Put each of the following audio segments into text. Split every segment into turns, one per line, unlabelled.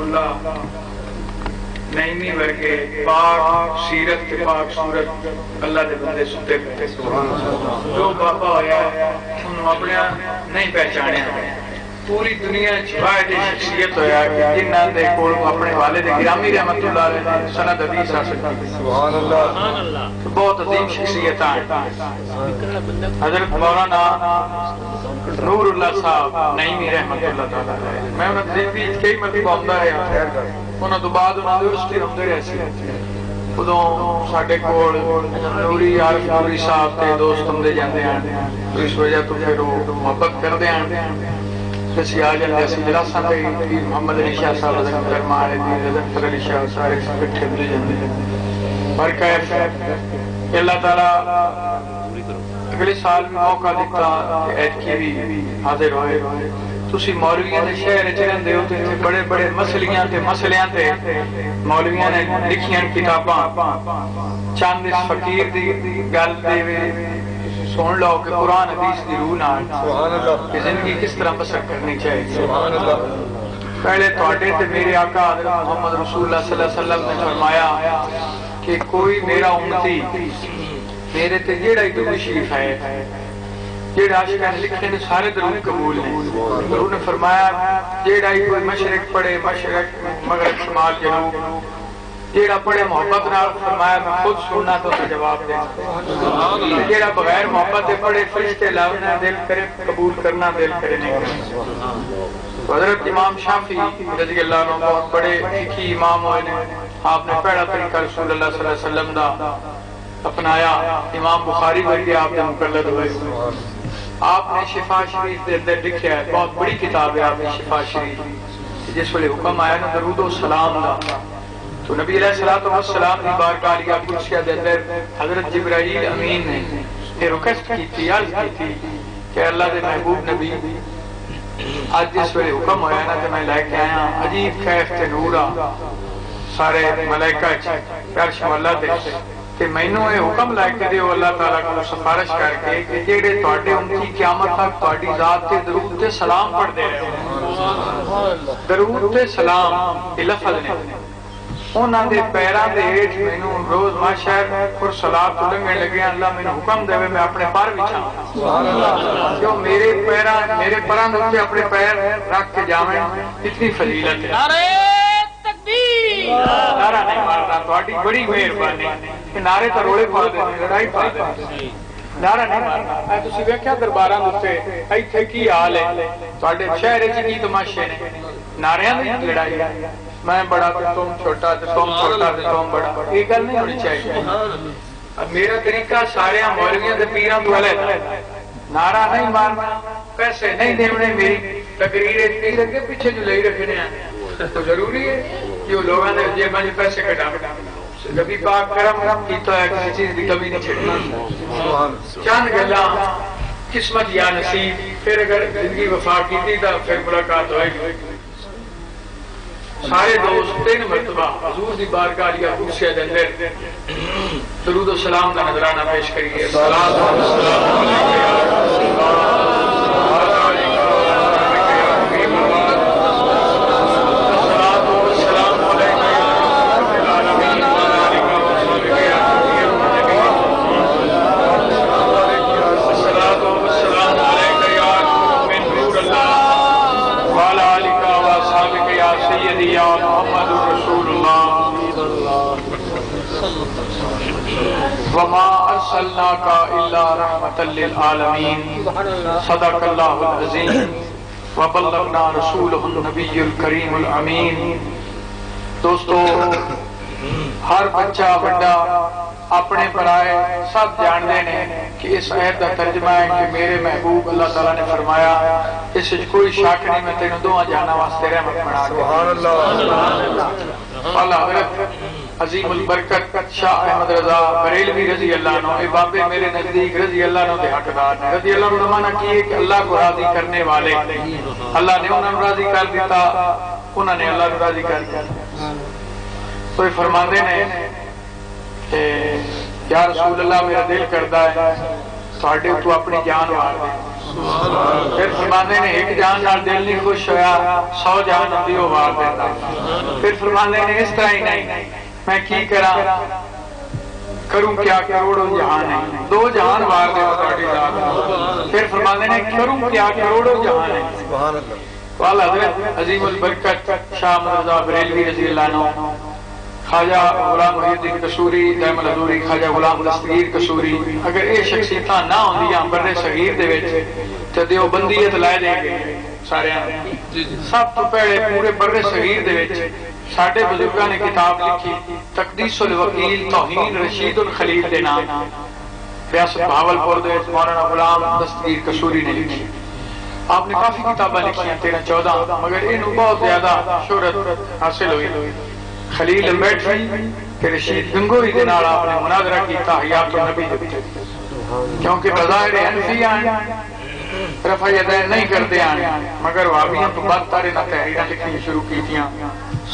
اللہ نعیمی ورگے پاک سیرت تے پاک صورت اللہ دے بندے ستے پہ جو بابا ہویا انہوں اپنے نہیں پہچانے پوری دنیا واحد شخصیت ہویا کہ جنہاں دے کول اپنے والد گرامی رحمت اللہ علیہ سند حدیث حاصل کی سبحان اللہ بہت عظیم شخصیت ہیں حضرت مولانا نور اللہ صاحب نعیمی رحمت اللہ تعالی علیہ میں انہاں زندگی کئی مرتبہ آندا ہے انہاں تو بعد انہاں یونیورسٹی ہوندے رہے سی ادوں ساڈے کول نوری عارف نوری صاحب تے دوست ہوندے جاندے ہیں اس وجہ تو پھر وہ محبت کردے ہیں اسی آ جاندے اسی جلاساں تے محمد علی شاہ صاحب دا دربار ہے حضرت علی شاہ سارے اکٹھے مل جاندے پر کہ اللہ تعالی اگلے سال بھی موقع دیتا کہ ایتکی بھی حاضر ہوئے تسی مولویاں دے شہر وچ رہندے ہو تے بڑے بڑے مسئلیاں تے مولویاں نے لکھیاں کتاباں چند اس فقیر دی گل دے سن لو کہ قرآن حدیث دی روح نال کہ زندگی کس طرح بسر کرنی چاہیے پہلے تواڈے تے میرے آقا حضرت محمد رسول اللہ صلی اللہ علیہ وسلم نے فرمایا کہ کوئی میرا امتی میرے تے جیڑا ہی درود شریف ہے جیڑا عاشقاں نے لکھے نے سارے درود قبول ہیں حضور نے فرمایا جیڑا ہی کوئی مشرق پڑھے مشرق مغرب شمال جنوب جیڑا پڑھے محبت نال فرمایا میں خود سننا تو جواب دے جیڑا بغیر محبت دے پڑھے فرشتے لاؤنا دل کرے قبول کرنا دل کرے نہیں کرنا حضرت امام شافعی رضی اللہ عنہ بہت بڑے فقی امام ہوئے آپ نے پہلا طریقہ رسول اللہ صلی اللہ علیہ وسلم دا اپنایا امام بخاری ورگے آپ نے مقلد ہوئے آپ نے شفا شریف دے اندر لکھیا ہے بہت بڑی کتاب ہے آپ نے شفا شریف جس ویلے حکم آیا نا درود و سلام دا تو نبی علیہ الصلوۃ والسلام دی بارگاہ علیہ قدسیہ دے اندر حضرت جبرائیل امین نے یہ ریکویسٹ کی تھی عرض کی تھی کہ اللہ دے محبوب نبی آج جس ویلے حکم ہویا نا کہ میں لے کے آیا عجیب کیف تے نورا سارے ملائکہ عرش مولا دے کہ مینوں یہ حکم لے کے دیو اللہ تعالیٰ کو سفارش کر کے کہ جیڑے تواڈے امتی قیامت تک تواڈی ذات تے درود تے سلام پڑھ دے رہے درود تے سلام یہ لفظ نے انہاں دے پیراں دے ہیٹھ مینوں روز ماشر اور صلاۃ لنگن لگے اللہ مینوں حکم دے میں اپنے پار وچھاں سبحان اللہ جو میرے پراں دے اپنے پیر رکھ کے جاویں اتنی فضیلت ہے نعرہ تکبیر نعرہ نہیں مارنا تواڈی بڑی مہربانی کہ نعرے تے رولے پا دے لڑائی پا دے نعرہ نہیں مارنا اے تسی ویکھیا درباراں دے ایتھے کی حال ہے تواڈے شہر وچ کی تماشے نے نعریاں دی لڑائی میں بڑا تے تم چھوٹا تے تم چھوٹا تے تم بڑا یہ گل نہیں ہونی چاہیے میرا طریقہ سارے مولویاں تے پیراں تو الگ نعرہ نہیں مارنا پیسے نہیں دینے میری تقریر پیر اگے پیچھے جو لے رکھنے ہیں تو ضروری ہے جو لوگوں نے جیباں وچ پیسے کٹا نبی پاک کرم کیتا ہے کسی چیز دی کمی نہیں چھڈنی چند گلاں قسمت یا نصیب پھر اگر زندگی وفا کیتی تا پھر ملاقات ہوئے گی سارے دوست تین مرتبہ حضور دی بارگاہ علیہ قدسیہ دے اندر درود و سلام کا نذرانہ پیش کریے صلوات و سلام علیک یا رسول اللہ وما ارسلناک الا رحمتا للعالمین صدق اللہ العظیم وبلغنا رسولہ النبی الکریم الامین دوستو ہر بچہ بڑا اپنے برائے سب جانتے ہیں کہ اس آیت کا ترجمہ ہے کہ میرے محبوب اللہ تعالیٰ نے فرمایا اس کوئی شک نہیں میں تینوں دعا جانا واسطے رحمت بنا سبحان اللہ اللہ حضرت عظیم البرکت شاہ احمد رضا بریلوی رضی اللہ عنہ اے بابے میرے نزدیک رضی اللہ عنہ دے حقدار ہیں رضی اللہ عنہ معنی کی ہے کہ اللہ کو راضی کرنے والے اللہ نے انہوں راضی کر دیتا انہوں نے اللہ کو راضی کر دیا تو یہ فرماندے نے کہ یا رسول اللہ میرا دل کرتا ہے تو اپنی جان وار دے پھر فرماندے نے ایک جان نال دل نہیں خوش ہویا 100 جان دی وہ وار دیتا. پھر فرماندے نے اس طرح ہی نہیں میں کی کراں کروں کیا کروڑوں جہان ہے 2 جہان وار دے تہاڈی ذات. پھر فرماندے نے کروں کیا کروڑوں جہان ہے. سبحان اللہ. والا حضرت عظیم البرکت شاہ مرزا بریلوی رضی اللہ عنہ، خواجہ غلام محی الدین قصوری دائم الحضوری، خواجہ غلام دستگیر قصوری، اگر یہ شخصیتاں نہ ہوندیاں بر صغیر دے وچ تے دیوبندیت لائے دے گئے سارے. سب تو پہلے پورے بر صغیر دے وچ ساڈے بزرگاں نے کتاب لکھی تقدیس الوکیل توہین رشید الخلیل دے نام، ریاست بہاولپور دے وچ مولانا غلام دستگیر قصوری نے لکھی. آپ نے کافی کتابیں لکھی ہیں 13-14، مگر انہوں بہت زیادہ شہرت حاصل ہوئی. خلیل امبیٹری کہ رشید گنگوئی دے نال آپ نے مناظرہ کیتا حیات النبی دے وچ، کیونکہ بظاہر حنفی ہیں رفع یدین نہیں کرتے ہیں، مگر وہابیاں تو بعد تارے نہ تحریراں لکھنی شروع کیتیاں.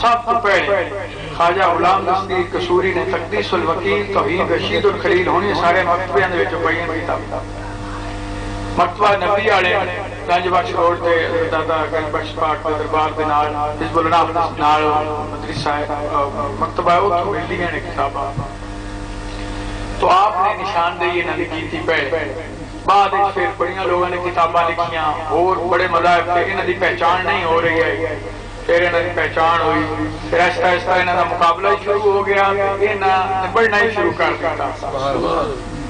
سب تو پہلے خواجہ غلام دستگیر قصوری نے تقدیس الوکیل توہین رشید الخلیل ہونی سارے مکتبیاں دے وچ پڑھیاں کتاب. مکتبہ نبی والے گنج بخش روڈ تے دادا گنج بخش پاک دے دربار دے نال حزب اللہ نال مدرسہ ہے مکتبہ اوتھوں ملدیاں نے کتاباں. تو آپ نے نشاندہی انہاں دی کیتی پہلے، بعد وچ پھر بڑیاں لوگوں نے کتاباں لکھیاں اور بڑے مذاہب تے انہاں دی پہچان نہیں ہو رہی ہے. پھر انہاں دی پہچان ہوئی، پھر آہستہ آہستہ انہاں دا مقابلہ ہی شروع ہو گیا، انہاں نے بڑھنا ہی شروع کر دیا.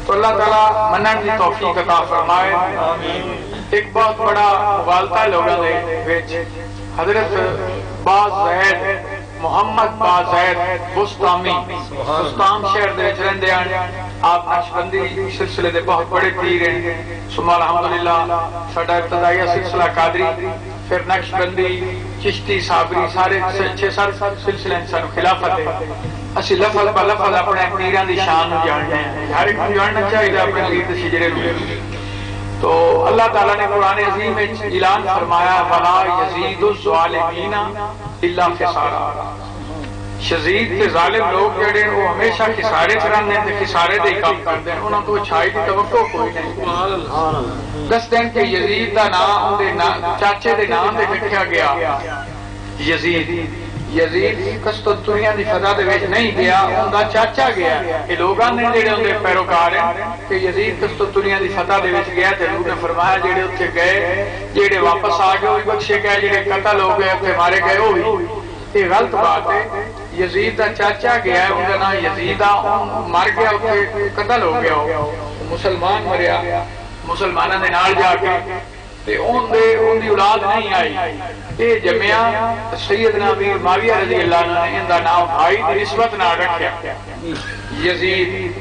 تو اللہ تعالیٰ منن کی توفیق عطا فرمائے. ایک بہت بڑا مغالطہ لوگوں دے وچ حضرت باز زید محمد باز زید بستامی بستام شہر دے وچ رہندے ہیں. آپ نقشبندی سلسلے دے بہت بڑے پیر ہیں. ثم الحمدللہ ساڈا ابتدائیہ سلسلہ قادری، پھر نقشبندی چشتی صابری سارے 6-7 سلسلے سانو خلافت ہے. اسی لفظ با لفظ اپنے پیراں دی شان نو جاننے ہیں، ہر ایک نو جاننا چاہیے اپنے پیر دے شجرے نو. تو اللہ تعالیٰ نے قرآن عظیم میں اعلان فرمایا وَلَا يَزِيدُ الظَّالِمِينَ إِلَّا خِسَارًا. شزید کے ظالم لوگ جڑے وہ ہمیشہ خسارے چرانے تے خسارے دے کام کرتے ہیں، انہوں تو چھائی دی توقع کوئی نہیں. دس دن کہ یزید دا نام دے چاچے دے نام دے رکھیا گیا یزید. یزید قسطنطنیہ دی فضا دے وچ نہیں گیا، ان دا چاچا گیا. یہ لوگاں نے جڑے ان دے پیروکار ہیں کہ یزید قسطنطنیہ دی فتح دے وچ گیا تے حضور نے فرمایا جڑے اوتھے گئے جڑے واپس آ گئے وہی بخشے گئے، جڑے قتل ہو گئے اوتھے مارے گئے وہی. یہ غلط بات ہے. یزید دا چاچا گیا ہے، ان دا نام یزید مر گیا اوتھے قتل ہو گیا، مسلمان مریا مسلماناں دے نال جا کے تے ان دی اولاد نہیں آئی. یہ جمعیا سیدنا امیر معاویہ رضی اللہ عنہ نے ان دا نام بھائی دی نسبت نال رکھیا یزید.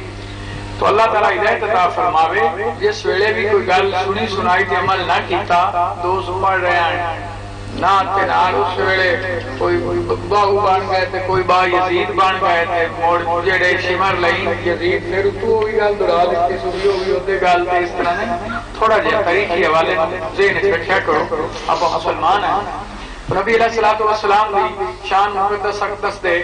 تو اللہ تعالیٰ ہدایت عطا فرماوے. جس ویلے بھی کوئی گل سنی سنائی تے عمل نہ کیتا، دوست پڑھ رہے ہیں نہ تے نال اس ویلے کوئی باہو بن گئے تے کوئی با یزید بن گئے تے موڑ جڑے شمر لئی یزید پھر تو وہی گل دہرا دتی سنی ہوئی اوتے گل تے اس طرح نہیں. تھوڑا جہا تاریخی حوالے ذہن وچ رکھیا کرو. آپ مسلمان ہیں. نبی علیہ الصلوۃ والسلام دی شان مقدس اقدس دے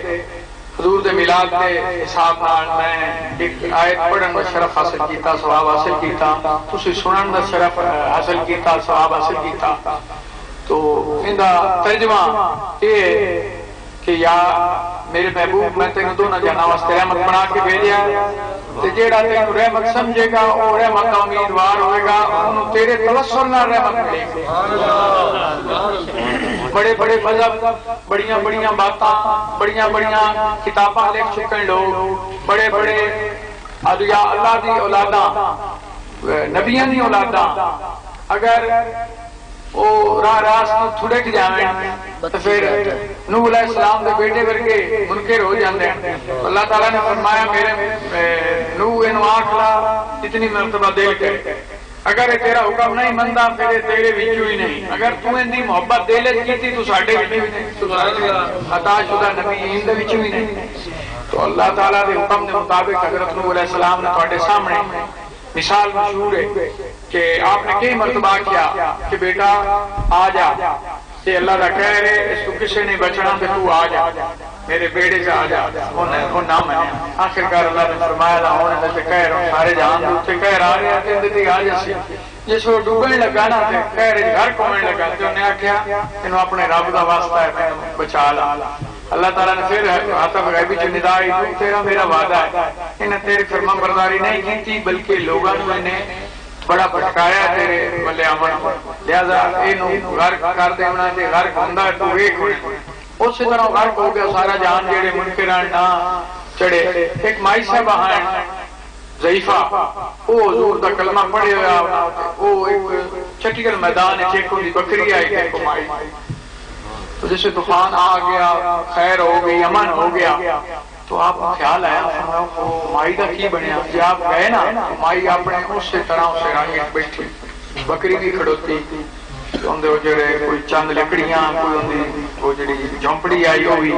حضور دے میلاد دے حساب نال میں ایک آیت پڑھن دا شرف حاصل کیتا، ثواب حاصل کیتا. تسی سنن دا شرف حاصل کیتا، ثواب حاصل کیتا. تو ان دا ترجمہ یہ کہ یا میرے محبوب میں تینوں دونوں جہاں واسطے رحمت بنا کے بھیجا تے جیڑا تینوں رحمت سمجھے گا وہ رحمت کا امیدوار ہوئے گا، انہوں تیرے توسل نال رحمت ملے گی. بڑے بڑے مذہب، بڑیاں بڑیاں باتاں، بڑیاں بڑیاں کتاباں لکھ چکے لوگ، بڑے بڑے اولیاء اللہ دی اولاداں نبیاں دی اولاداں اگر وہ راہ راست تھڑک جائیں تو پھر نوح علیہ السلام دے بیٹے ورگے منکر ہو جاندے ہیں. اللہ تعالیٰ نے فرمایا میرے نوح انو آنکھ لا اتنی مرتبہ دل کر، اگر یہ تیرا حکم نہیں مندا پھر یہ تیرے وچوں ہی نہیں. اگر تو ان دی محبت دل وچ کیتی تو ساڈے وچ نہیں، عطا شدہ نبی دے وچوں ہی نہیں. تو اللہ تعالیٰ دے حکم دے مطابق حضرت نوح علیہ السلام نے تواڈے سامنے مثال مشہور ہے کہ آپ نے کئی مرتبہ کیا کہ بیٹا آ جا، یہ اللہ کا کہہ رہے اس کو کسی نے بچنا تو تو آ جا، میرے بیڑے سے آ جا. وہ نہ مانے. آخر کار اللہ نے فرمایا ہونے سے کہہ رہا ہوں سارے جہان دے کہہ رہا ہے کہ آ جا سی. جس وہ ڈوبنے لگا نا خیر گھر پہنچنے لگا تو انہیں آخیا انہوں اپنے رب کا واسطہ ہے میں بچا لا. اللہ تعالیٰ نے پھر عاطف غیبی چ ندا آئی تیرا میرا وعدہ ہے. انہیں تیری فرما برداری نہیں کی بلکہ لوگوں نے بڑا بھٹکایا تیرے والے امن لہذا یہ غرق کر دینا تے غرق ہوندا تو ویکھ اسی طرح غرق ہو گیا سارا جان جڑے منکران نہ چڑھے. ایک مائی صاحبہ ہیں ضعیفہ وہ حضور دا کلمہ پڑھے ہوا وہ ایک چٹیل میدان ہے ایک دی بکری آئی کہ کمائی تو جیسے طوفان آ گیا خیر ہو گئی امن ہو گیا تو آپ کو خیال آیا مائی کا کی بنیا جی آپ گئے نا مائی اپنے اسی طرح اسے رنگ بیٹھی بکری بھی کھڑوتی تو اندر جڑے کوئی چند لکڑیاں کوئی اندر وہ جڑی جھونپڑی آئی ہوئی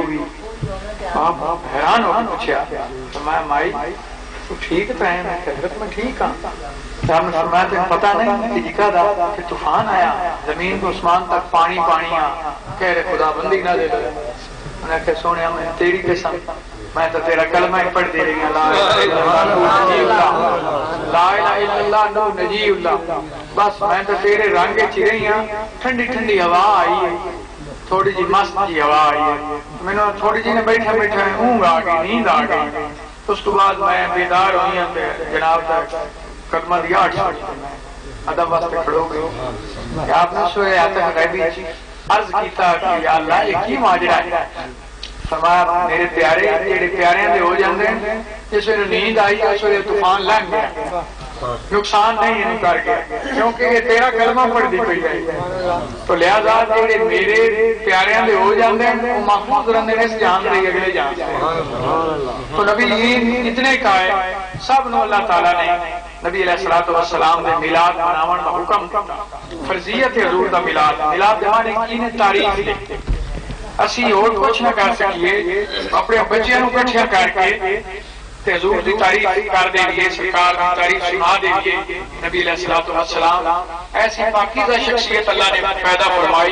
آپ حیران ہو پوچھا تو میں مائی تو ٹھیک تو ہے میں ٹھیک ہوں ہم نے فرمایا تو پتہ نہیں کہ دا کہ طوفان آیا زمین کو آسمان تک پانی پانی کہہ رہے خدا بندی نہ دے انہیں کہ سونے میں تیری قسم میں تو تیرا کلمہ ہی پڑھ دے رہی ہوں لا الہ الا اللہ نور نجی اللہ بس میں تو تیرے رنگ چ رہی ہوں. ٹھنڈی ٹھنڈی ہوا آئی ہے تھوڑی جی مست جی ہوا آئی ہے میں نے تھوڑی جی نے بیٹھا بیٹھا اونگ آ گئی نیند آ گئی. اس کے بعد میں بیدار ہوئی ہوں جناب قدمہ دیا ادب واسطے کھڑو گئے آپ نے سوئے عاطف غیبی عرض کیتا کہ یا اللہ یہ کی ماجرا ہے. فرمایا میرے پیارے جڑے پیاریاں دے ہو جاندے ہیں جس ویلے نیند آئی اس ویلے طوفان لنگ گیا نقصان نہیں ہے کر کے کیونکہ یہ تیرا کلمہ پڑھ دی پئی ہے تو لہذا جڑے میرے پیاریاں دے ہو جاندے ہیں وہ محفوظ رہندے نے اس جہان دے اگلے جہان سے. تو نبی اتنے کہے سب نو اللہ تعالیٰ نے نبی علیہ الصلوۃ والسلام دے میلاد مناون دا حکم فرضیت حضور دا میلاد میلاد دیوانے کی نے تاریخ لکھتے اسی اور کچھ نہ کر سکیے اپنے بچیاں نو کٹھیا کر کے حضور دی تعریف کر دیں گے سرکار دی تعریف سنا دیں گے. نبی علیہ الصلوۃ والسلام ایسی پاکیزہ شخصیت اللہ نے پیدا فرمائی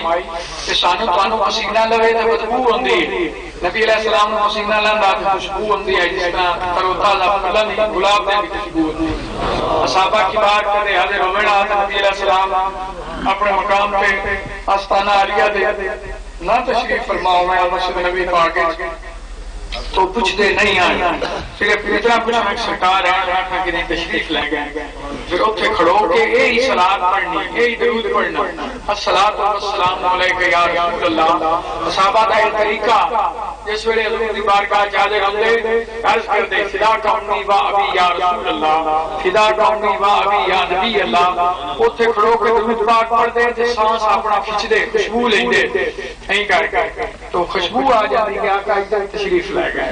کہ سانو تانوں پسینہ لوے تے بدبو ہوندی ہے. نبی علیہ السلام نو پسینہ لیندا تے خوشبو ہوندی ہے جس طرح تر و تازہ پھل گلاب دی خوشبو ہوندی ہے. صحابہ کی بات کرتے حاضر ہونا نبی علیہ السلام اپنے مقام پہ آستانہ عالیہ دے نہ تشریف فرماؤ میں مسجد نبی پاک تو پوچھتے نہیں آئے صرف اتنا پوچھنا کہ سرکار ہے آخا کہ نہیں تشریف لے گئے پھر اتنے کھڑو کہ یہی صلاۃ پڑھنی یہی درود پڑھنا الصلاۃ والسلام علیکہ یا رسول اللہ. صحابہ کا یہ طریقہ جس ویلے حضور دی بارگاہ حاضر ہوندے عرض کرتے فدا کونی و ابی یا رسول اللہ فدا کونی و ابی یا نبی اللہ. اتنے کھڑو کے درود پاک پڑھتے تے سانس اپنا کھچ دے خوشبو لیندے نہیں کر کے تو خوشبو آ جاتی کہ آقا ادھر تشریف لے گئے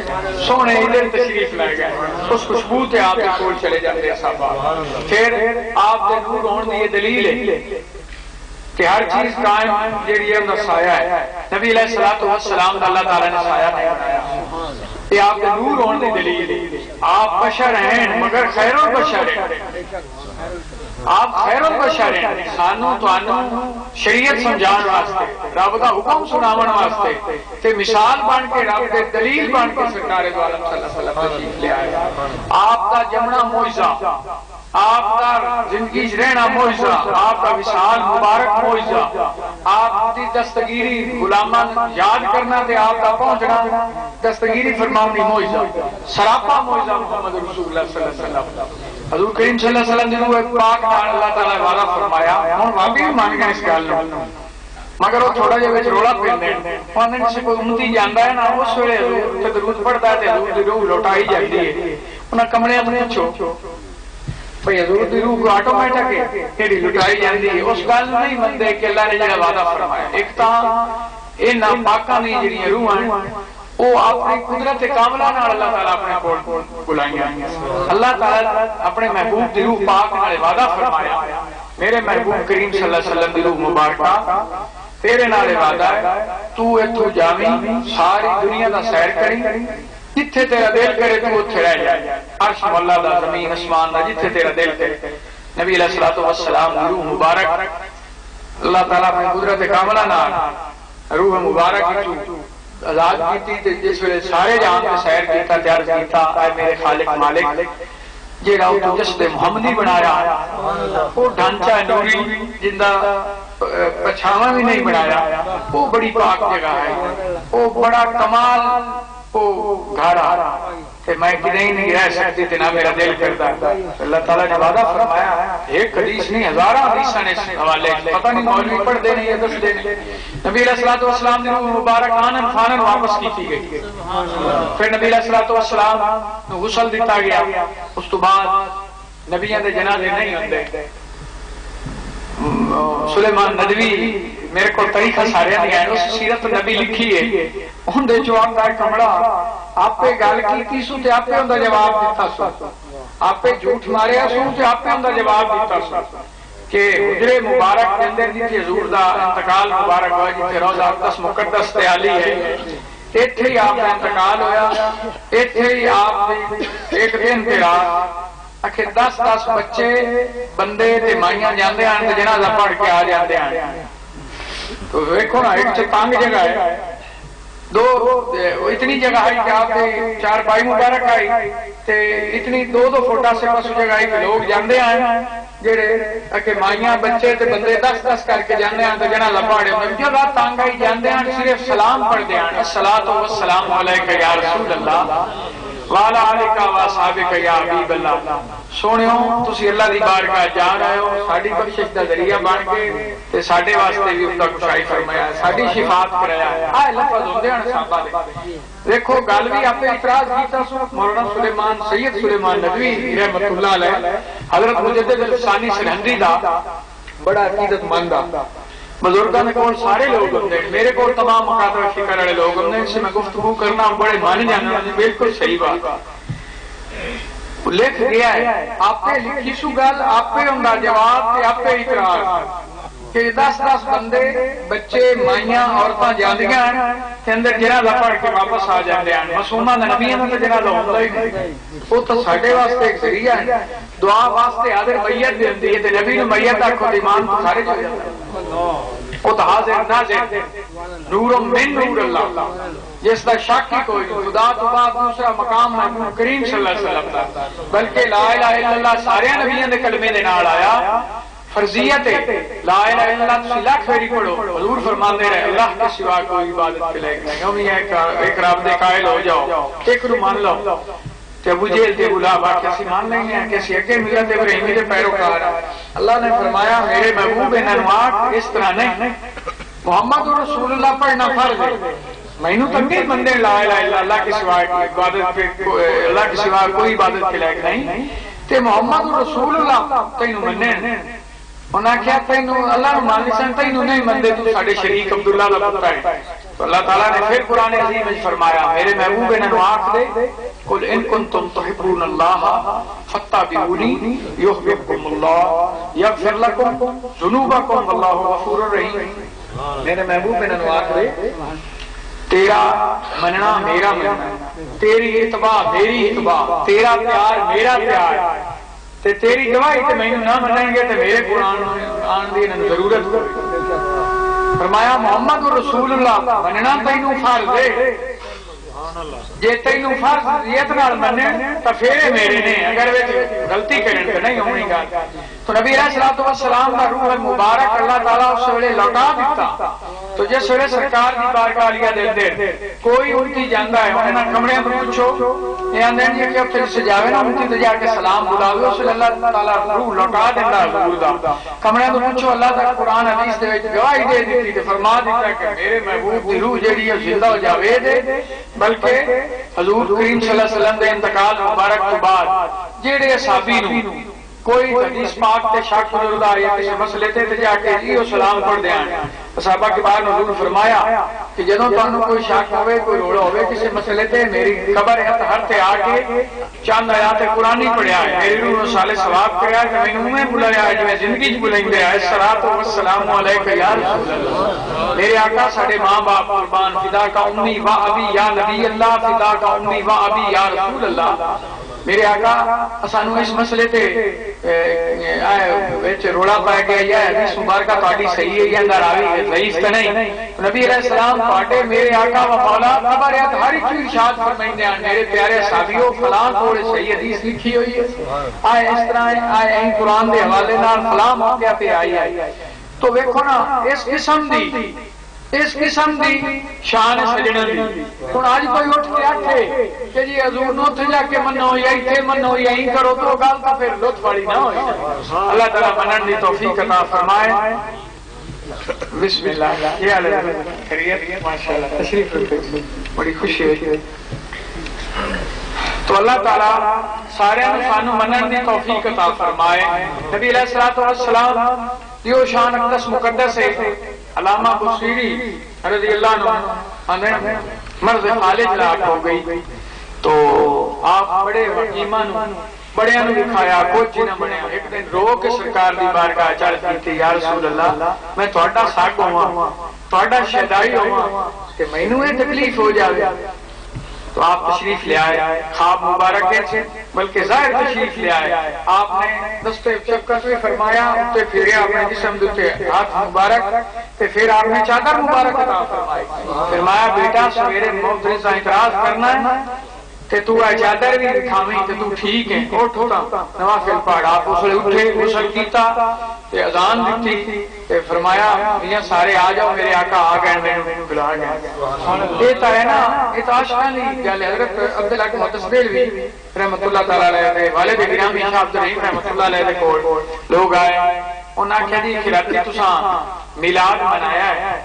سونے ادھر تشریف لے گئے اس خوشبو تے آپ کے کول چلے جاتے ہیں صحابہ. پھر آپ دے نور ہون دی یہ دلیل ہے کہ ہر چیز قائم جیڑی ہے اندر سایہ ہے. نبی علیہ الصلوۃ والسلام اللہ تعالی نے سایہ نہیں بنایا یہ آپ کے نور ہون دی دلیل ہے. آپ بشر ہیں مگر خیر البشر ہیں آپ خیر البشر ہیں سانو توانو شریعت سمجھان واسطے رب دا حکم سناون واسطے تے مثال بن کے رب دے دلیل بن کے سرکار دو عالم صلی اللہ علیہ وسلم تشریف لے آئے. آپ دا جمنا معجزہ آپ کا زندگی رہنا معجزہ آپ کا وصال مبارک معجزہ آپ کی دستگیری غلامان یاد کرنا تے آپ کا پہنچنا دستگیری فرماونی معجزہ سراپا معجزہ محمد رسول اللہ صلی اللہ علیہ وسلم. حضور کریم صلی اللہ علیہ وسلم جنہوں ایک پاک نال اللہ تعالیٰ وعدہ فرمایا ہوں واقعی مان گئے اس گل مگر وہ تھوڑا جہا وچ رولا پیندے انہاں نے کوئی امتی جاندا ہے نا اس ویلے حضور تے درود پڑھدا ہے تے حضور دی روح لوٹائی جاندی ہے. انہاں کمرے اندر پوچھو بھئی حضور دی روح آٹومیٹک ہے کیڑی لوٹائی جاندی ہے اس گل نہیں مندے کہ اللہ نے جڑا وعدہ فرمایا. ایک تاں انہاں پاکاں دی جڑیاں روحاں وہ اپنی قدرت کاملہ نال اللہ تعالیٰ اپنے کول بلائیاں. اللہ تعالیٰ اپنے محبوب دی روح پاک نال وعدہ فرمایا میرے محبوب کریم صلی اللہ علیہ وسلم دی روح مبارکہ تیرے نال وعدہ ہے تو ایتھوں جاویں ساری دنیا دا سیر کریں جتھے تیرا دل کرے تو اتھے رہ جائے عرش مولا دا زمین اسمان دا جتھے تیرا دل کرے. نبی علیہ الصلوۃ والسلام دی روح مبارک اللہ تعالیٰ اپنی قدرت کاملہ نال روح مبارک آزاد کیتی تے جس ویلے سارے جہان تے سیر کیتا تے عرض کیتا اے میرے خالق مالک جیڑا وہ جسد محمدی بنایا، وہ ڈھانچہ نوری جندا پچھاواں بھی نہیں بنایا، وہ بڑی پاک جگہ ہے، وہ بڑا کمال وہ گھر کہ میں کدیں نہیں رہ سکتی تھی، نہ میرا دل کرتا۔ اللہ تعالیٰ نے وعدہ فرمایا، ایک حدیث نہیں ہزارہ حدیثاں نے اس حوالے، پتہ نہیں مولوی پڑھ دے نہیں یا دس دے نہیں۔ نبی علیہ الصلوۃ والسلام نے مبارک آنن فانن واپس کی گئی، پھر نبی علیہ الصلوۃ والسلام کو غسل دیتا گیا، اس تو بعد نبیوں دے جنازے نہیں ہوندے۔ سلیمان ندوی میرے کو طریقہ سارے دیا ہے، اس سیرت نبی لکھی ہے، ان دے جو آپ کا کمڑا آپ پہ گل کی سو تے آپ پہ ان دا جواب دیتا سو، آپ پہ جھوٹ ماریا سو تے آپ پہ ان دا جواب دیتا سو کہ حجرے مبارک کے اندر جتنے حضور دا انتقال مبارک ہوا، جتنے روضہ اقدس مقدس تے علی ہے، ایتھے ہی آپ کا انتقال ہویا، ایتھے ہی آپ ایک دن تے رات آخر 10 بچے بندے تے مائیاں جاندے ہیں تے جنازہ پڑھ کے آ جاندے ہیں۔ تو دیکھو نا، ایک تنگ جگہ ہے، دو اتنی جگہ ہے کہ آپ چار پائی مبارک آئی تے اتنی دو فوٹا سے پس جگہ ہے کہ لوگ جاندے ہیں جڑے کہ مائیاں بچے تے بندے 10 کر کے جاندے ہیں تے جنازہ پڑھ دے جگہ تنگ آئی جاندے ہیں، صرف سلام پڑھ دے ہیں، الصلاۃ والسلام علیک یا رسول اللہ وعلی آلک و اصحابک یا حبیب اللہ۔ سونیو تسی اللہ دی بارگاہ جا رہے ہو، ساڈی بخشش دا ذریعہ بن کے تے ساڈے واسطے بھی اس دا کشائی فرمایا ہے، ساڈی شفاعت کرایا ہے۔ آئے لفظ ہوندے ہیں صحابہ دے، دیکھو گل بھی آپ اعتراض کیتا سو مولانا سلیمان سید سلیمان ندوی رحمۃ اللہ علیہ، حضرت مجدد الثانی سرہندی دا بڑا عقیدت مند آ، بزرگاں نے کول سارے لوگ ہوندے، میرے کول تمام مقاطع فکر والے لوگ ہوندے، اس سے میں گفتگو کرنا بڑے مان جانا، بالکل صحیح بات لکھ گیا ہے، آپ نے لکھی سو گل، آپ پہ ان کا جواب تے آپ پہ اقرار کہ 10 بندے بچے مائیاں عورتاں جاندیاں تے اندر جنازہ پڑھ کے واپس آ جاندے ہیں، معصوماں دے نبیاں دا جنازہ ہوندا ہی نہیں، وہ تو ساڈے واسطے ایک ذریعہ ہے، دعا واسطے حاضر میت دی ہوندی ہے تے نبی نو میت آکھو تے ایمان تو خارج ہو جاتا ہے، وہ تو حاضر ناظر نور من نور اللہ، جس کا شک ہی کوئی نہیں، خدا تو بعد دوسرا مقام محبوب کریم صلی اللہ علیہ وسلم دا، بلکہ لا الہ الا اللہ سارے نبیوں دے کلمے دے نال آیا، فرضیت ہے لا الہ الا اللہ تسی لاکھ پھیری پڑھو، حضور فرماندے رہے اللہ کے سوا کوئی عبادت کے لائق نہیں، ہم ایک رب دے قائل ہو جاؤ، ایک نو مان لو تے ابو جہل تے ابو لہب کہ اسی مان نہیں ہیں کہ اسی اگے ملت ابراہیمی دے پیروکار ہیں۔ اللہ نے فرمایا میرے محبوب انواع اس طرح نہیں، محمد رسول اللہ پڑھنا فرض ہے، مینوں تنگی بندے لا الہ الا اللہ کے سوا عبادت اللہ کے سوا کوئی عبادت کے لائق نہیں تے محمد رسول اللہ تینوں مننے، انہاں کیا تینوں اللہ نو مان سن تینوں نہیں مندے تو ساڈے شریک عبداللہ دا پتر ہے۔ تو اللہ تعالیٰ نے پھر قرآن عظیم میں فرمایا میرے محبوب انہوں آنکھ دے قل ان کنتم تحبون اللہ فاتبعونی یحببکم اللہ یغفر لکم ذنوبکم واللہ غفور الرحیم۔ میرے محبوب انہوں آنکھ دے تیرا مننا میرا مننا، تیری اتباع میری اتباع، تیرا پیار میرا پیار، تے تیری گواہی تے میں نہ منیں گے تے میرے قرآن آن دی انہوں ضرورت ہوئی۔ فرمایا محمد رسول اللہ مننا تینوں فرض ہے، جے تینوں فرض یہ نال مننے تے پھر میرے نے، اگر غلطی کرن تے نہیں ہونی گل۔ تو نبی علیہ الصلوۃ والسلام کا روح مبارک اللہ تعالیٰ اس ویلے لوٹا دیتا، تو جس ویلے سرکار دی بارگاہ علیہ دے اندر کوئی امتی جاندا ہے انہاں کمرے میں پوچھو یہ آندے ہیں کہ اتھے سجاوے نا امتی تے جا کے سلام بلاوے، اس اللہ تعالیٰ روح لوٹا دیندا حضور دا۔ کمرے میں پوچھو اللہ دا قرآن حدیث دے وچ گواہی دے دتی تے فرما دیتا کہ میرے محبوب دی روح جیڑی ہے زندہ ہو جاوے دے، بلکہ حضور کریم صلی اللہ علیہ وسلم دے انتقال مبارک تو بعد جیڑے صحابی نو کوئی حدیث پاک تے شک ضرورت آئی کسی مسئلے تے جا کے جی سلام پڑھ دیا، صحابہ کے بعد حضور فرمایا کہ جدوں تانوں کوئی شک ہوئے کوئی روڑا ہوئے کسی مسئلے تے میری قبر ہر تے آ کے چند آیات قرآن پڑھیا ہے، میری روح سالے ثواب کریا کہ میں منہ میں بلایا ہے جویں زندگی وچ بلائندے آئے الصلاۃ والسلام علیک یا رسول اللہ۔ میرے آقا ساڈے ماں باپ قربان، فدا کا امی و ابی یا نبی اللہ، فدا کا امی و ابی یا رسول اللہ۔ میرے آقا سانو اس مسئلے تے روڑا پا گیا یا حدیث مبارکہ تہاڈی صحیح ہے یا اندر آوی ہے ضعیف تے نہیں. نبی علیہ السلام تہاڈے میرے آقا و مولا خبر ہے ہر ایک ارشاد فرمائندے ہیں میرے پیارے صحابیوں فلاں کوڑ صحیح حدیث لکھی ہوئی ہے آئے اس طرح آئے قرآن دے حوالے نال فلاں موقع پہ آئی ہے. تو ویکھو نا اس قسم دی شان سجنا دی. ہن اج کوئی اٹھ کے آکھے کہ جی حضور نو تے جا کے منو یا ایتھے منو یا این کرو تو گل تو پھر لطف والی نہ ہوئی. اللہ تعالی منن دی توفیق عطا فرمائے. بسم اللہ. یہ خیریت ماشاءاللہ تشریف رکھے بڑی خوشی ہوئی. تو اللہ تعالی سارے سانو منن دی توفیق عطا فرمائے. نبی علیہ الصلوۃ والسلام یہ شان اقدس مقدس ہے. علامہ بصیری رضی اللہ عنہ مرض خالد لاک ہو گئی تو آپ بڑے حکیمان بڑے دکھایا کچھ نہ بنیا. ایک دن رو کے سرکار دی بارگاہ چل کی یا رسول اللہ میں تہاڈا ساگ ہوا تہاڈا شہدائی ہوا کہ مینوں یہ تکلیف ہو جائے. تو آپ تشریف لے آئے خواب مبارک ہے بلکہ ظاہر تشریف لے آئے. آپ نے دستے شفقت بھی فرمایا تے پھر اپنے جسم دے ہاتھ مبارک تے پھر آپ نے چادر مبارک عطا فرمائی. فرمایا بیٹا سویرے محترم سے اعتراض کرنا ہے تے تو اے چادر بھی دکھاویں تے تو ٹھیک ہے اٹھ نوافل پڑھ. آپ اس لیے اٹھے غسل کیتا تے اذان دیتی تے فرمایا میاں سارے آ جاؤ میرے آقا آ گئے مینوں بلا گئے. یہ تو ہے نا یہ تو عاشقاں دی گل ہے. حضرت عبداللہ کے متصدیل بھی رحمت اللہ تعالی علیہ دے والد گرامی شاہ عبد الرحیم رحمت اللہ علیہ دے کول لوگ آئے انہاں آکھیا جی کھراتی تساں میلاد منایا ہے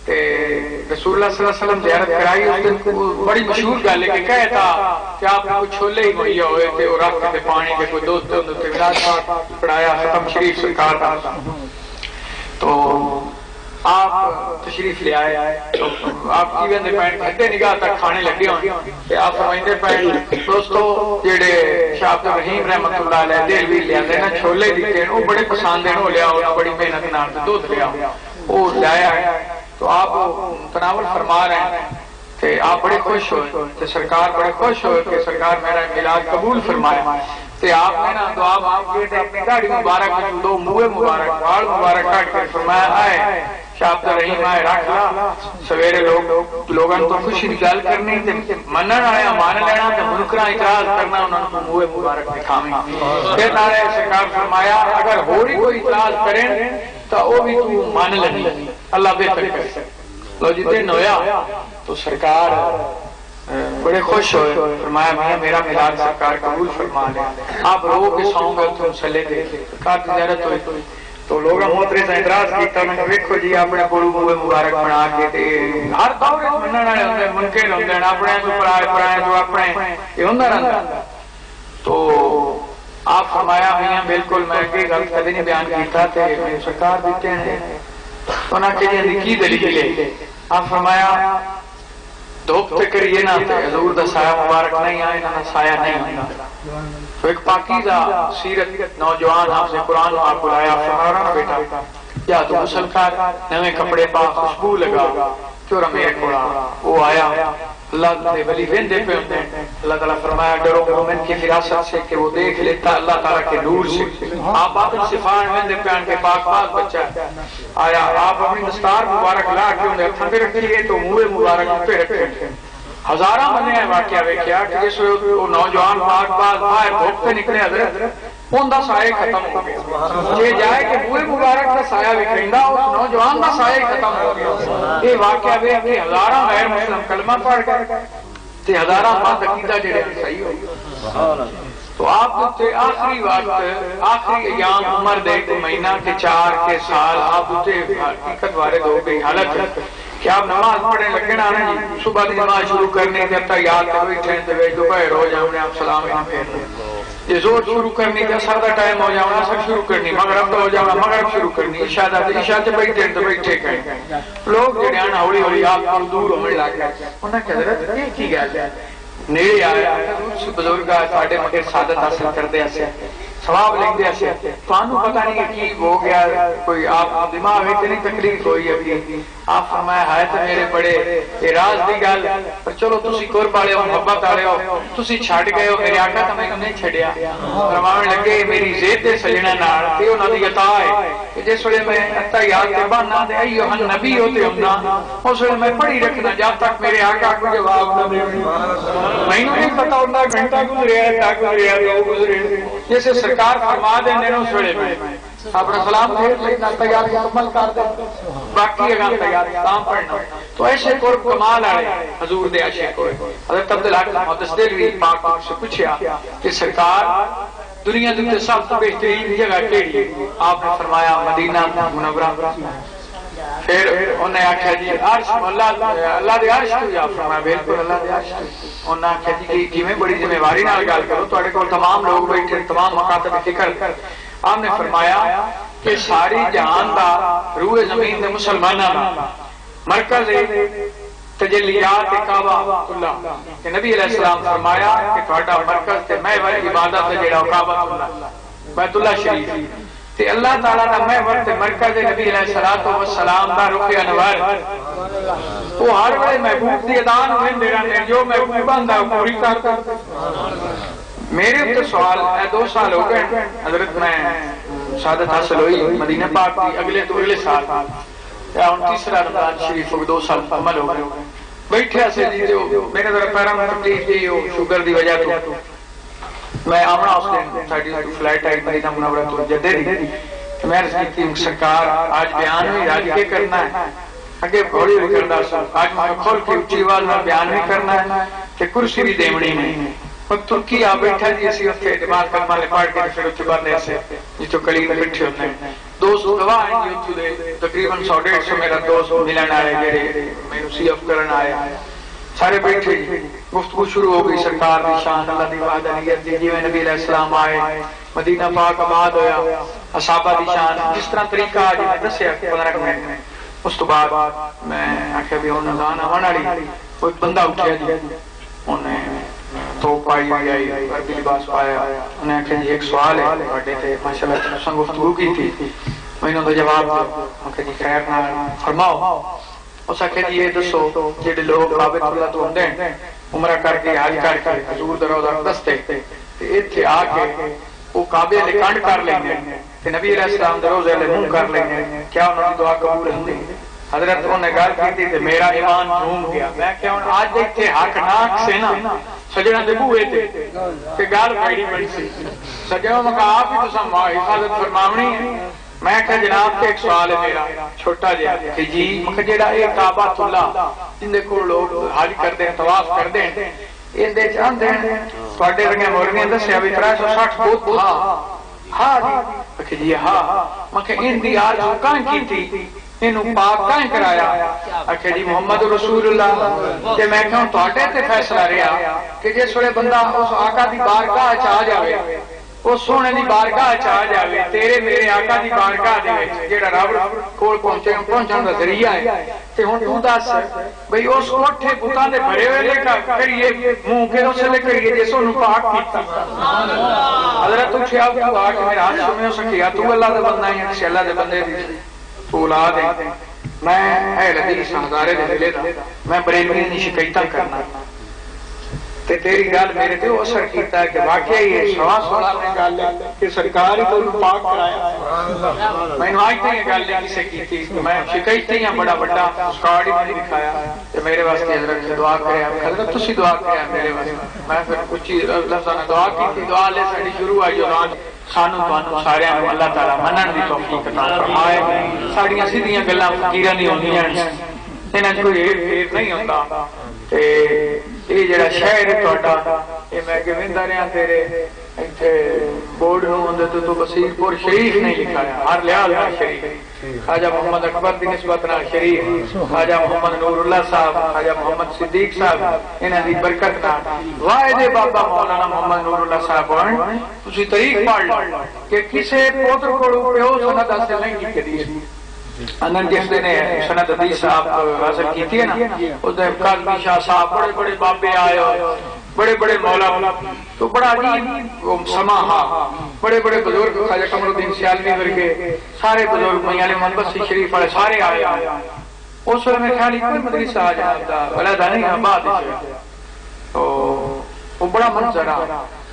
تے رسول اللہ صلی اللہ علیہ وسلم زیارت کرائی. اس دن بڑی مشہور گل ہے کہ کہتا کہ آپ نے کوئی چھولے ہی مہیا ہوئے تھے اور رکھ کے پانی کے کوئی دوست تے میلاد پاک پڑھایا ختم شریف سرکار کا. تو آپ تشریف لے آئے تو آپ کی ویندے پین گھنٹے نگاہ تک کھانے لگے ہوئے تے آپ فرمائندے پین دوستو جڑے شاہ عبد الرحیم رحمت اللہ علیہ دل بھی لے آندے نا چھولے دیتے ہیں وہ بڑے پسند ہیں وہ لیا ہونا بڑی محنت نال دودھ لیا وہ لایا ہے. تو آپ تناول فرما رہے ہیں کہ آپ بڑے خوش ہوئے کہ سرکار بڑے خوش ہوئے کہ سرکار میرا میلاد قبول فرمائے. تے آپ نے نا دعا مانگ کے اپنی داڑھی مبارک دو منہ مبارک بال مبارک کاٹ کے فرمایا آئے شاہ عبد الرحیم آئے رکھ لا سویرے لوگوں تو خوشی کی گل کرنی تے منن آیا مان لینا تے منکراں اعتراض کرنا انہاں کو منہ مبارک دکھاویں. پھر نالے سرکار فرمایا اگر ہوری کوئی اعتراض کریں تو وہ بھی تو مان لیں اللہ بہتر کرے. لو جی دن ہویا تو سرکار بڑے خوش ہوئے فرمایا میاں میرا میلاد سرکار قبول فرما لے. آپ رو کے سو گئے تو مسلے دے سرکار کی زیارت ہوئی تو لوگ محترے سے اعتراض کیتا انہوں نے ویکھو جی اپنے کولوں منہ مبارک بنا کے تے ہر دور منن والے ہوندے منکر ہوندے اپنے تو پرائے تو اپنے یہ ہوندا رہندا. تو آپ فرمایا میاں بالکل میں یہ گل کبھی نہیں بیان کیتا تے سرکار دیتے ہیں انہاں کہ جی کی دلیل ہے. آپ فرمایا دھوپ تے کریے نا تے حضور دا سایہ مبارک نہیں آئے نا سایہ نہیں ہوتا. تو ایک پاکیزہ سیرت نوجوان آپ سے قرآن آپ بلایا فرمایا بیٹا یا تو غسل کر نویں کپڑے پا خوشبو لگا کیوں رہا میرے کوڑا. وہ آیا اللہ دے ولی ویندے پہ ہوندے اللہ تعالیٰ فرمایا ڈرو مومن کی فراست سے کہ وہ دیکھ لیتا اللہ تعالیٰ کے نور سے. آپ باطن صفان ویندے پہ کے پاک پاک بچہ آیا آپ اپنی دستار مبارک لا کے انہیں ہتھاں پہ رکھیے تو منہ مبارک پہ رکھے. ہزاراں بنے ہیں واقعہ ویکھیا کہ جس وہ نوجوان پاک باز باہر دھوپ پہ نکلے حضرت ان دا سایہ ختم ہو گیا. یہ جائے کہ منہ مبارک کا سایہ وکھریندا اس نوجوان دا سایہ ختم ہو گیا. یہ واقعہ ویکھ کے ہزاراں غیر مسلم کلمہ پڑھ گئے تے ہزاراں بات عقیدہ جڑے صحیح ہو گئے. تو آپ تے آخری وقت آخری ایام عمر دے کو مہینہ کے 4 کے سال آپ تے حقیقت وارد ہو گئی حالت کہ آپ نماز پڑھنے لگے نا جی صبح کی نماز شروع کرنے کے اب تک یاد کر بیٹھے تے دوپہر ہو جاؤں آپ سلام نہ پھیرنے. یہ زور شروع کرنی تے اثر دا ٹائم ہو جاؤں اثر شروع کرنی مغرب دا ہو جاؤں مغرب شروع کرنی عشاء دا عشاء تے بیٹھے تے بیٹھے کہیں لوگ جڑے ہیں ہولی ہولی آپ کو دور ہونے لگ گئے. انہاں کہ حضرت یہ کی گل ہے نیڑے آیا بزرگ ساڈے مگر سعادت حاصل کردے اسے ثواب لیندے سے تانوں پتہ نہیں کہ کی ہو گیا کوئی آپ دماغ وچ نہیں تکلیف ہوئی ابھی آپ فرمایا ہے تے میرے بڑے اعراض دی گل پر چلو تسی قرب والے ہو محبت والے ہو تسی چھڈ گئے ہو میرے آقا تے میں نہیں چھڈیا فرمان لگے میری زید دے سجنا نال تے انہاں دی عطا ہے کہ جس ویلے میں تیار تے بہنا دے ایو ہن نبی ہوتے ہوندا اس ویلے میں پڑھی رکھنا جب تک میرے آقا کو جواب نہ دے مینوں نہیں پتہ ہوتا گھنٹہ گزریا ہے گزریا دو گزرے جیسے سرکار فرما دیں نے اس ویلے میں اپنا سلام پھیر لینا تیار مکمل کر دیں باقی اگاں تیار کام پڑھنا تو ایسے قرب کمال آئے حضور دے عاشق ہوئے حضرت عبدالحق محدث دہلوی پاک سے پوچھا کہ سرکار دنیا دے سب تو بہترین جگہ کیڑی آپ نے فرمایا مدینہ منورہ پھر انہیں آخیا جی عرش اللہ دے عرش تو آپ فرمایا بالکل اللہ دے عرش تو انہیں آخیا جی کہ میں بڑی ذمہ داری نال گل کرو تواڈے کول تمام لوگ بیٹھے تمام مکاتب فکر آپ نے فرمایا کہ ساری جہان دا روح زمین دے مسلماناں دا مرکز تجلیات کعبہ اللہ کہ نبی علیہ السلام فرمایا کہ تہاڈا مرکز تے محور عبادت جڑا کعبہ اللہ بیت اللہ شریف تے اللہ تعالی دا محور تے مرکز نبی علیہ السلام دا رخ انوار وہ ہر ویلے محبوب دی اذان ہوندے رہندے جو محبوب بندا پوری کر میرے تو سوال 2 سال ہو گئے حضرت میں شہادت حاصل ہوئی مدینہ پاک کی اگلے سال یا 29 رمضان شریف 2 سال عمل ہو گئے بیٹھے سے جی جو میرے ذرا پیروں میں تکلیف تھی شوگر دی وجہ تو میں آمنا اس دن ساڈی فلائٹ آئی مدینہ منورہ تو جدے دی میں عرض کی سرکار آج بیان ہوئی آج کیا کرنا ہے اگے بھولی بھی کرنا سا آج میں کھول کے اچھی آواز میں بیان بھی کرنا ہے کہ کرسی بھی دیمڑی نہیں ترکی آ بیٹھا جی اسی اتنے دماغ کلمہ لے پڑھ کے پھر اتنے بندے سے جتوں کلی بیٹھے ہوتے ہیں دوست گواہ ہیں جی اتوں دے تقریباً 100-150 میرا دوست ملن آئے جڑے مینوں سی اف کرن آئے سارے بیٹھے جی گفتگو شروع ہو گئی سرکار دی شان اللہ دی وحدانیت دی جویں نبی علیہ السلام آئے مدینہ پاک آباد ہویا اصحابہ دی شان جس طرح طریقہ آج میں دسیا 15 منٹ اس تو بعد میں آخیا بھی ہن اذان آون والی کوئی بندہ اٹھیا جی انہیں تو پائی آئی عربی لباس پایا انہیں آخیا جی ایک سوال ہے بڑے تھے ماشاءاللہ تساں گفتگو کی تھی میں انہوں نے جواب آخیا جی خیر نہ فرماؤ اس آخیا جی یہ دسو جڑے لوگ کعبۃ اللہ تو ہوندے ہیں عمرہ کر کے حج کر کے حضور دا روضہ اقدس تے ایتھے آ کے وہ کعبے لے کنڈ کر لیندے تے نبی علیہ السلام دے روضے لے منہ کر لیندے کیا انہاں دی دعا قبول ہوندی حضرت انہوں نے گل کی تھی میرا ایمان جھوم گیا میں کہ ہن اج ایتھے حق ناک سے نا سجنا دے بوئے تے کہ گل کیڑی بنی سی سجنا میں کہا آپ ہی تساں حفاظت فرماونی ہے میں کہ جناب تے ایک سوال ہے میرا چھوٹا جہا کہ جی میں جڑا اے کعبۃ اللہ جن دے کول لوگ حج کردے ہیں طواف کردے ہیں ایندے چاندے ہیں تواڈے رنگے مورنیاں دسیا بھی 360 فٹ ہاں جی کہ جی ہاں میں کہ ان دی آج کہاں کیتی انہوں پاک کہیں کرایا آخر جی محمد رسول اللہ کہ میں کہوں تواڈے تے فیصلہ رہا کہ جس ویلے بندہ اس آقا دی بارگاہ چ جاوے اس سونے دی بارگاہ چ جاوے تیرے میرے آقا دی بارگاہ دے وچ جیڑا رب کول پہنچن دا ذریعہ ہے تے ہن تو دس بھئی اس کوٹھے بتاں دے بھرے ہوئے کا کریے منہ کے اس لے کریے جس نوں پاک کیتا سبحان اللہ حضرت اٹھیا تو آ کے میرا ہاتھ سمجھ سکیا تو اللہ دا بندہ ہے کہ اللہ دے بندے دی اولاد ہے میں اہل حدیث ہزارے دے دلے دا میں بریلوی دی شکایتاں کرنا تے تیری گل میرے تے اثر کیتا ہے کہ واقعی یہ سوا نے گل ہے کہ سرکار ہی تو پاک کرایا میں نے آج تے گل نہیں کسے کیتی میں شکایتیں ہیں بڑا بڑا اس کارڈ ہی نہیں دکھایا تے میرے واسطے حضرت دعا کرے حضرت تسی دعا کرے میرے واسطے میں پھر کچھ لفظاں نے دعا کی دعا لے ساڈی شروع آئی اور سانو تانوں سارے نوں اللہ تعالی منن دی توفیق عطا فرمائے ساڈیاں سیدھیاں گلاں فقیراں دی ہوندیاں انہاں وچ کوئی ہیر نہیں ہوندا تے یہ جڑا شہر ہے تہاڈا یہ میں کہ ویندا رہیا تیرے ایتھے بورڈ نوں اندر تو بصیر پور شریف نہیں لکھایا ہر لحاظ نال شریف خواجہ محمد اکبر دی نسبت نال شریف خواجہ محمد نور اللہ صاحب خواجہ محمد صدیق صاحب انہاں دی برکت نال واحد بابا مولانا محمد نور اللہ صاحب ہن تسی تاریخ پڑھ لو کہ کسے پوتر کولوں پیو سند حاصل نہیں کیتی انن جس نے سند حدیث صاحب حاصل کیتی ہے نا اس دے قاضی شاہ صاحب بڑے بڑے بابے آئے بڑے بڑے مولا، تو بڑا عجیب سما ہا، بڑے بڑے بزرگ خواجہ قمر الدین سیالوی ورگے سارے بزرگ میاں محمد سی شریف والے سارے آئے۔ اس وقت میں خیال کوئی مدرسہ آ جاتا علیحدہ نہیں آباد، تو وہ بڑا منظر آ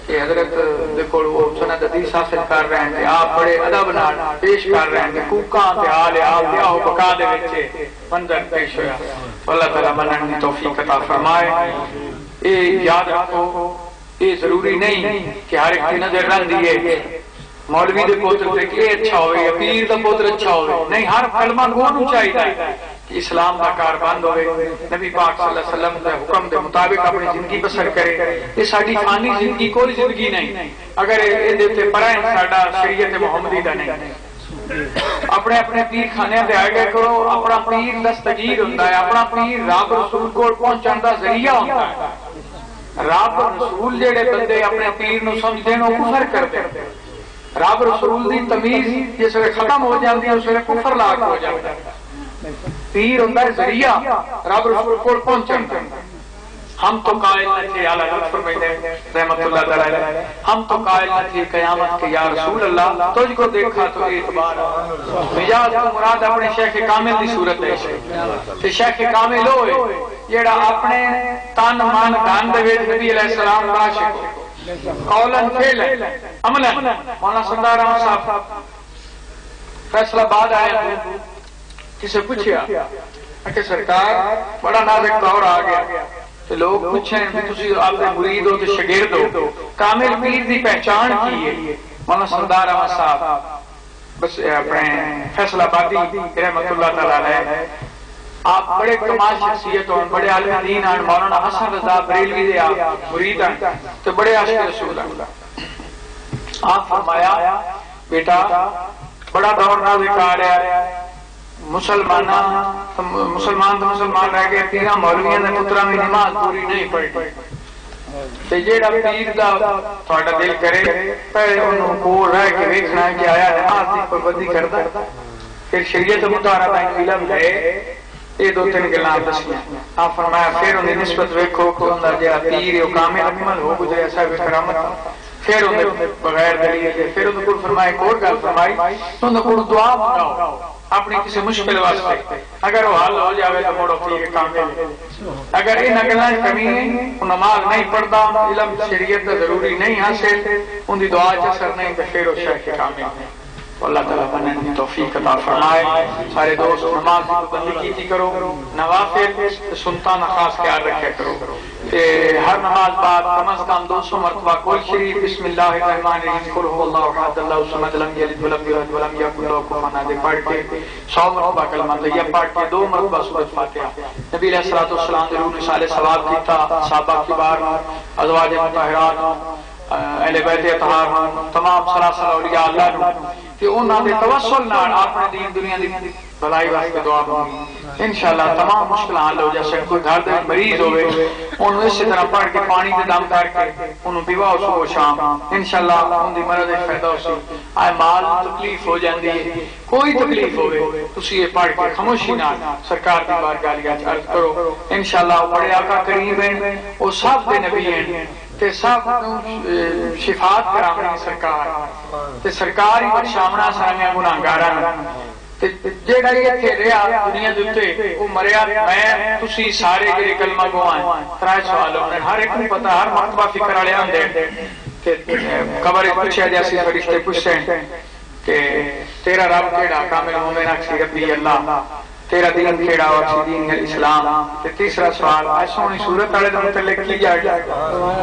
کہ حضرت دیکھو وہ سند حدیث حاصل کر رہے ہیں، آپ بڑے ادب نال پیش کر رہے ہیں، کوکاں تے حال آپ دیا ہو بقا دے وچ منظر پیش ہویا۔ اللہ تعالیٰ منن دی توفیق عطا فرمائے۔ اے یاد رکھو، یہ ضروری نہیں کہ ہر ایک کی نظر رہندی ہے مولوی دے پوتر تے کہ اچھا ہوئے یا پیر دا پوتر اچھا ہوئے، نہیں، ہر کلمہ گونوں چاہیے کہ اسلام کا کار بند ہوئے، نبی پاک صلی اللہ علیہ وسلم کے حکم دے مطابق اپنی زندگی بسر کرے۔ یہ ساری فانی زندگی کوئی زندگی نہیں، اگر یہ دیتے پرائن ساڈا شریعت محمدی دا نہیں۔ اپنے اپنے پیر خانے دے آئے گئے کرو، اپنا پیر دستگیر ہوتا ہے، اپنا پیر رب رسول کو پہنچان دا ذریعہ ہوتا ہے۔ رب رسول جڑے بندے اپنے پیر نو سمجھتے ہیں وہ کفر کرتے ہیں۔ رب رسول دی تمیز جس وقت ختم ہو جاتی ہے اس وقت کفر لاگ ہو جاتا ہے۔ پیر ہوتا ہے ذریعہ رب رسول کو پہنچن۔ ہم تو قائل نہ تھے، اعلیٰ حضرت فرماتے ہیں رحمت اللہ تعالی، ہم تو قائل نہ تھے قیامت کے یا رسول اللہ، تجھ کو دیکھا تو اعتبار۔ مجاز کو مراد اپنے شیخ کامل دی صورت ہے کہ شیخ کامل ہوئے جیڑا اپنے تن من دھن دے وچ نبی علیہ السلام دا عاشق ہو، قولن فعلن عملن۔ مولانا سردار احمد صاحب فیصلہ آباد آئے، کسے پوچھیا کہ سرکار بڑا نازک دور آ گیا، تو لوگ پوچھیں کہ تسی آپ کے مرید ہو تو شاگرد ہو، کامل پیر دی پہچان کی ہے؟ مولانا سردار احمد صاحب بس اپنے فیصلہ آبادی رحمت اللہ تعالی علیہ، آپ بڑے کمال شخصیت ہو، بڑے عالم دین ہیں، مولانا حسن رضا بریلوی دے آپ مرید ہیں تو بڑے عاشق رسول ہیں۔ آپ فرمایا بیٹا بڑا دور نازک آ رہا ہے، مسلمان تو مسلمان رہ گئے، تیرہ مولویاں نے پترا میں نماز پوری نہیں پڑھی، تے جیڑا پیر دا تہاڈا دل کرے پہلے انہوں کو رہ کے ویکھنا کہ آیا نماز دی پابندی کردا، پھر شریعت مطالعہ دا علم ہے۔ یہ دو تین گلاں دسیاں، آپ فرمایا پھر انہیں نسبت ویکھو کہ انہاں جڑا پیر ہے کامل اکمل ہو گزریا صاحب کرامت، پھر انہیں بغیر دلیل، پھر انہیں کو فرمایا ایک اور گل فرمائی، انہیں کو دعا منگاؤ اپنی کسی مشکل واسطے، اگر وہ حل ہو جاوے تو موڑو پیر کامل۔ اگر ان اگلا کمی نماز نہیں پڑھتا، علم شریعت ضروری نہیں حاصل، ان کی دعا اثر نہیں تو پھر وہ شیخ کامل۔ اللہ تعالیٰ بننے توفیق عطا فرمائے۔ سارے دوست نماز کی پابندی کی کرو، نوافل سنتا نہ خاص خیال رکھا کرو کہ ہر نماز بعد کم از کم 200 مرتبہ کوئی شریف بسم اللہ الرحمن الرحیم قل هو اللہ احد اللہ الصمد لم یلد ولم یولد ولم یکن لہ کفوا احد پڑھ کے 100 مرتبہ کلمہ طیبہ پڑھ کے 2 مرتبہ سورۃ فاتحہ۔ نبی علیہ الصلوۃ والسلام نے روح مثال ثواب کیتا، صحابہ کبار، ازواج مطہرات، اہل بیت اطہار، تمام سلاسل اولیاء اللہ نے کہ انہاں دے توسل نال اپنے دین دنیا دی بھلائی واسطے دعا مانگی، انشاءاللہ تمام مشکل حل ہو جائے۔ کوئی گھر دے مریض ہوئے انہوں اسی طرح پڑھ کے پانی دے دم کر کے انہوں بیوہ ہو صبح شام، انشاءاللہ ان دی مرض فائدہ ہو سی۔ آئے مال تکلیف ہو جاندی ہے، کوئی تکلیف ہوئے تسی یہ پڑھ کے خاموشی نال سرکار دی بارگاہ وچ عرض کرو، انشاءاللہ وہ بڑے آقا کریم ہیں، وہ سب دے نبی ہیں تے سب شفاعت کرامنی سرکار تے سرکار ہی بخشامنا سارے گناہگاراں تے جیڑا ایتھے رہیا دنیا دے اوتے او مریا، میں تسی سارے جڑے کلمہ گو آئے 3 سوال ہونے، ہر ایک نوں پتہ، ہر مرتبہ فکر والے آندے کہ قبر وچ پوچھیا جاسی، فرشتے پوچھتے ہیں کہ تیرا رب کیڑا؟ کامل مومن اکثر ربی اللہ، تیرا دین کیڑا؟ اور دین الاسلام۔ تے تیسرا سوال اے سونی صورت والے دے متعلق کی جائے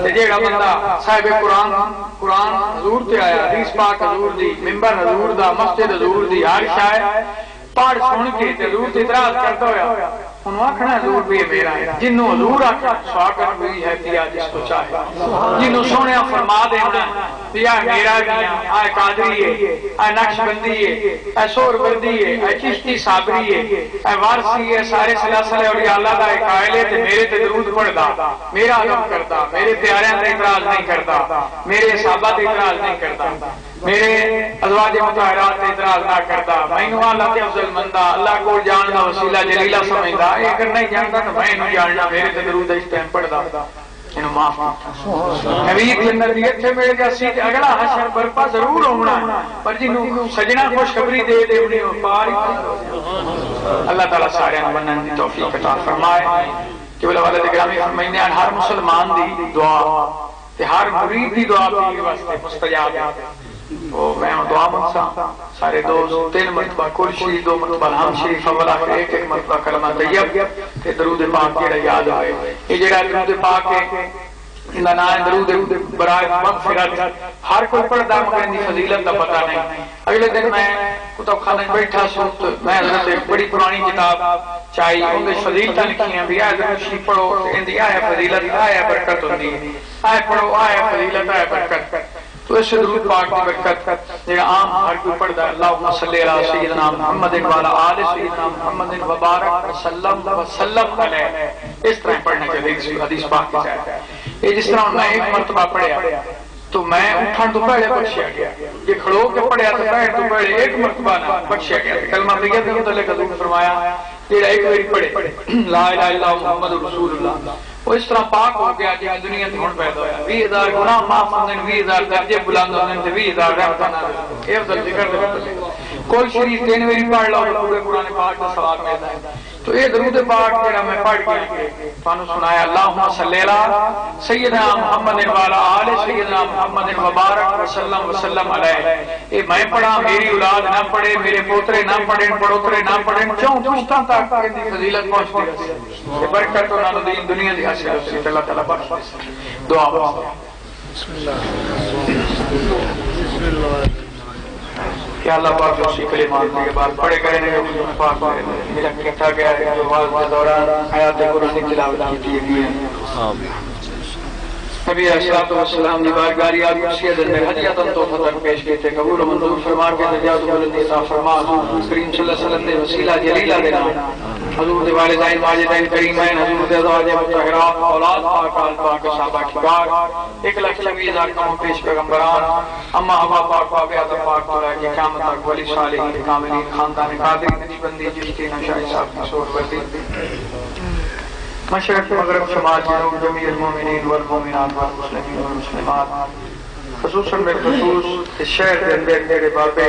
تے جیڑا بندہ صاحب قرآن حضور تے آیا، حدیث پاک حضور دی، منبر حضور دا، مسجد حضور دی، ہر شے پڑھ سن کے تے حضور تے اعتراض کرتا ہویا انہوں آکھنا حضور بھی میرا ہے، جنہوں حضور آکھنا سواگت بھی ہے پیا جس کو چاہے، جنہوں سونے فرما دینا پیا میرا بھی ہے، آئے قادری ہے، آئے نقش بندی ہے، اے سور بندی ہے، اے چشتی صابری ہے، اے وارسی ہے، سارے سلاسل اولیاء اللہ دا ایک قائل ہے تے میرے تے درود پڑھدا، میرا ادب کردا، میرے پیاریاں تے اعتراض نہیں کردا، میرے صحابہ تے اعتراض نہیں کردا، میرے ازواج مطہرات تے اعتراض نہ کردا، مینوں اللہ تے افضل مندا، اللہ کو جاننا وسیلہ جلیلہ سمجھدا، اے اگر نہیں جاندا تو میں نہیں جاننا، میرے تے درود اس ٹائم پڑھدا، انہوں معاف کیتا نبی کے اندر بھی اتھے مل گیا سی کہ اگلا حشر برپا ضرور ہونا پر جنہوں سجنا خوشخبری دے دے انہیں پاری اللہ تعالیٰ سارے بننے کی توفیق عطا فرمائے کہ بلا والد گرامی فرمائنے ہر مسلمان دی دعا تے ہر مرید دی دعا بھی واسطے مستجاب ہے وہ میں دعا منسا سارے دوست 3 مرتبہ کرشی 2 مرتبہ الحمد شریف اول آخر ایک مرتبہ کلمہ طیب تے درود پاک جڑا یاد ہوئے یہ جڑا درود پاک ہے انہاں نام درود برائے مغفرت ہر کوئی پڑھدا مگر ان دی فضیلت دا پتہ نہیں اگلے دن میں کتب خانے بیٹھا سو تو میں حضرت ایک بڑی پرانی کتاب چاہی ان دی فضیلتاں لکھی ہیں بھی آیت شریف پڑھو ان دی آیا فضیلت آیا برکت ہوندی ہے آیا پڑھو آیا فضیلت آیا برکت تو اس درود پاک کی برکت جڑا عام ہر کوئی پڑھدا ہے اللہم صلی علی سیدنا محمد وعلی آل سیدنا محمد وبارک وسلم علیہ اس طرح پڑھنا چاہیے حدیث پاک کی ہے یہ جس طرح میں ایک مرتبہ پڑھیا تو میں اٹھن تو پہلے بخشیا گیا یہ کھڑو کے پڑھیا تو بیٹھ تو پہلے ایک مرتبہ نہ بخشیا گیا کلمہ طیب کے متعلق حضور فرمایا جڑا ایک بار پڑھے لا الہ الا اللہ محمد رسول اللہ وہ اس طرح پاک ہو گیا کہ دنیا میں ہون پیدا ہویا 20000 گناہ معاف ہوندے 20000 درجے بلند ہوندے 20000 رحمتاں یہ افضل ذکر دے کوئی شریف 3 بار پڑھ لو پورے قرآن پاک کا ثواب ملتا ہے تو یہ درود پاک جڑا میں پڑھ کے تانوں سنایا اللہم صلی علی سیدنا محمد وعلی آل سیدنا محمد وبارک وسلم علیہ یہ میں پڑھا میری اولاد نہ پڑھے میرے پوترے نہ پڑھیں پڑوترے نہ پڑھیں کیوں پوچھتا تک ان کی فضیلت پہنچتی ہے یہ برکت انہاں نوں دین دنیا دی حاصل ہوتی اللہ تعالیٰ بخش دعا بسم اللہ کہ اللہ پاک جو سی کلمات کے بعد پڑھے گئے ہیں پاک میرا کہتا گیا ہے جو واز کے دوران آیات قرآن کی تلاوت کی گئی ہے نبی علیہ السلام دی بارگاہ یا مسجد اندر ہدیہ تحفہ پیش کیتے قبول و منظور فرما کے نجات و بلندی عطا فرما کریم صلی اللہ علیہ وسلم دے وسیلہ جلیلہ دینا حضور دے والدین واجدین کریمین حضور دے ازواج مطہرات اولاد پاک آل پاک صحابہ کرام 1,20,000 کم پیش پیغمبران اما ہوا پاک باب اعظم پاک تعالی کی قیامت تک ولی صالحین کاملین خاندان قادری نقشبندی چشتی نشائی صاحب کی صحبت وردی مشرق مغرب شمال جنوب جميع المؤمنین والمؤمنات والمسلمین والمسلمات خصوصاً بالخصوص اس شہر کے اندر میرے بابے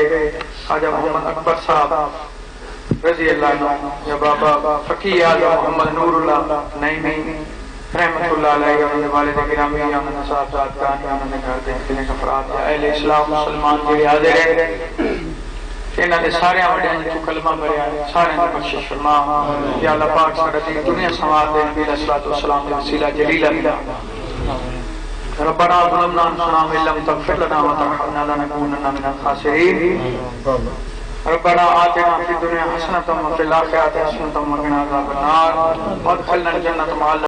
خواجہ محمد اکبر صاحب رضی اللہ عنہ یا بابا فقیہ اعظم محمد نور اللہ نعیمی رحمت اللہ علیہ انہوں نے والد گرامی انہوں نے صاحبزاد کہانی انہوں نے گھر دیکھنے کا فراد یا اہل اسلام مسلمان جڑے حاضر ہیں انہوں نے سارے آمدیں جو کلمہ بھریا سارے نے بخشش فرما یا اللہ پاک سارتی دنیا سماعت دے نبی علیہ السلام دے وسیلہ جلیلہ ملا ربنا ظلمنا انفسنا وان لم تغفر لنا وترحمنا لنكونن من الخاسرين ربنا آتنا في الدنيا حسنة وفي الآخرة حسنة وقنا عذاب النار وادخلنا الجنة مع